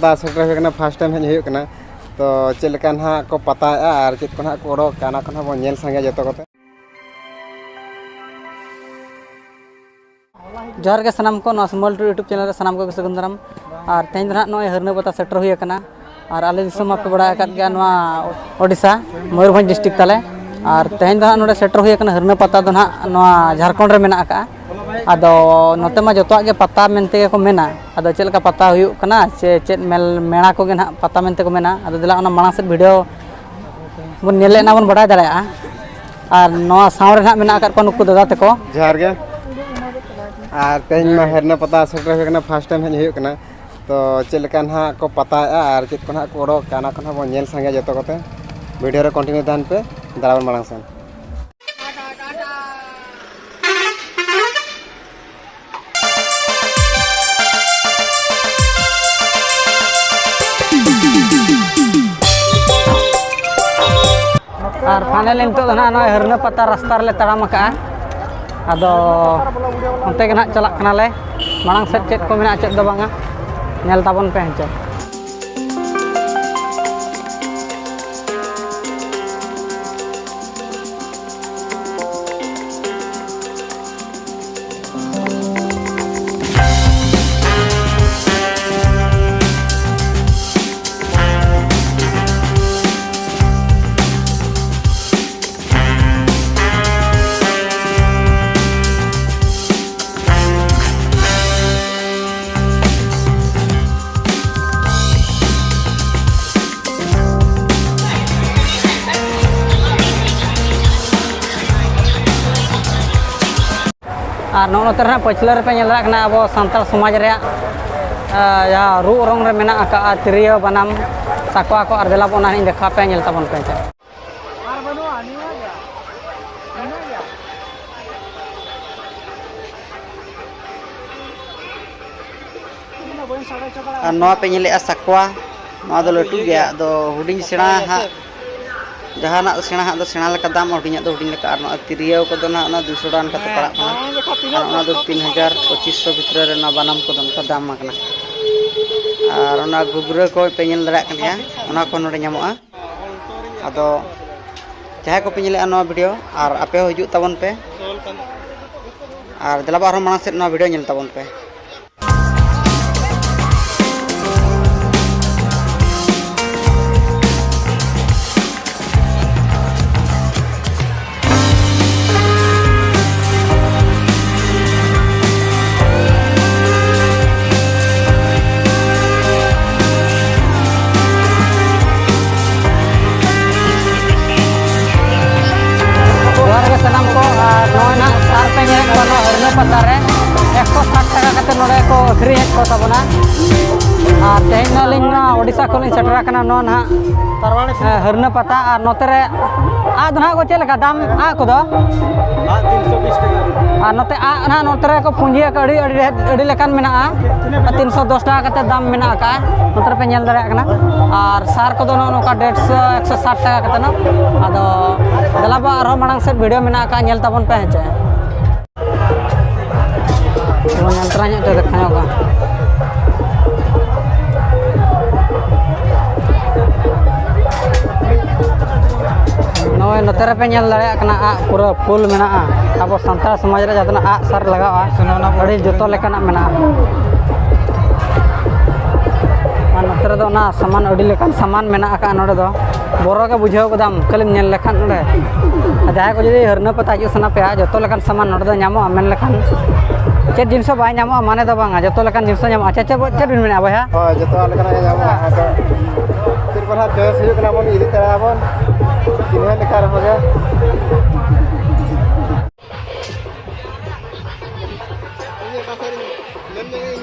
पता सेटर हुई first time hedge हुई तो चलका ना को पता और चेक को ना को उड़ोक को बन नेल संगे जो कते जोहर के सनाम को स्मॉल टू यूट्यूब चैनल सनाम को सगुन दाराम और तेज ना नॉय हरना पता सेटर हुई और आले दिसम पे बड़ा गया ओडिशा मयूरभंज डिस्ट्रिक्ट ताले और तेज ना सेटर हुई हरना पता तो ना झारखंड रे मेना का आदो नोते मा जतवा के पता मेनते को मेना आदो चेलका पता हुई से चेत मेणा को ना पता मेनते को मेना आदो दिला मांग से वीडियो बन नेलेना बन बड़ा दाड़ा और नवा साउंड रे मेना को नुकु दादा तको जोहार गे और तेज में हरना पता सेटर हुई फर्स्ट टाइम हेज हुई तो चलका ना को पता और चेक को ना को उड़ोक को बन नेल संगे जो कते वीडियो रे कंटिन्यू दान पे दाराबन मांग सन और फाइनली नितो ना हरना पता रास्ता रे तड़ाम का आदो उनते के ना चलाक कना ले मांग से चेक को मेना चेक दो बांगा नेल ताबन पे हेंचे और नोते पछले पे अब सानताल समाज रे रू रंग रे मेना का तिरियो बनाम साकवा को और दिला बना देखा पे नेल ताबन पे और नवा पे नेले साकवा नवा दो लटू गया दो हुडिंग सेना हा जहाना सेना हा दो सेना लेका दाम हुडिंग दो हुडिंग लेका और तिरियो को दो ना 200 डान का पड़ा kana और 3200 भितर रे ना बनाम को दन का दाम माकना और ना गुगरे को पे नेल दरा कनिया ओना को नोडे ᱧᱟᱢᱚᱜᱼᱟ आदो चाहे को पे नेले नवा वीडियो और आपे हिजु ताबन पे और दलाबा मांग से नवा वीडियो नेल ताबन पे पता रे 160 टाका कते नोडे को अखरी हेज को ताबना और तेज नालिंग ओडिशा को सेटर कना नो ना हरना पता और नोते रे आ दना को चेलका दाम आ को दो 320 टाका और नोते आ ना नोते रे को पुंजी का अड़ी लेकान मेना 310 टाका कते दाम मेना का नोते पे नेल दाड़ा कना और सार को दो नोका 150 160 टाका कते ना आदो दलाबा आरो मांग से वीडियो मेना का नेल ताबन पे हेचे यंत्रanya itu dekanya kan noy notere pe nyel dare kana a pura full mena abo santal samaj re jatna a sar laga sunona adi joto lekana mena an notere do na saman adi lekan saman mena ka node do boro ke bujhau kodam kalim nyel lekan node jahay ko jodi harna pata ju sana pe joto lekan saman node do nyamo amen lekan चेत जिनस bye नामो माने दो बांगा जतो लेकान जिनस नामो अच्छा चेत बिन मेना बया हां जतो लेकान नामो आदो फिर पर चॉइस हुई कना बन इदि तरा बन चिन्ह लेखा रहोगे ये का फेर लेन में इन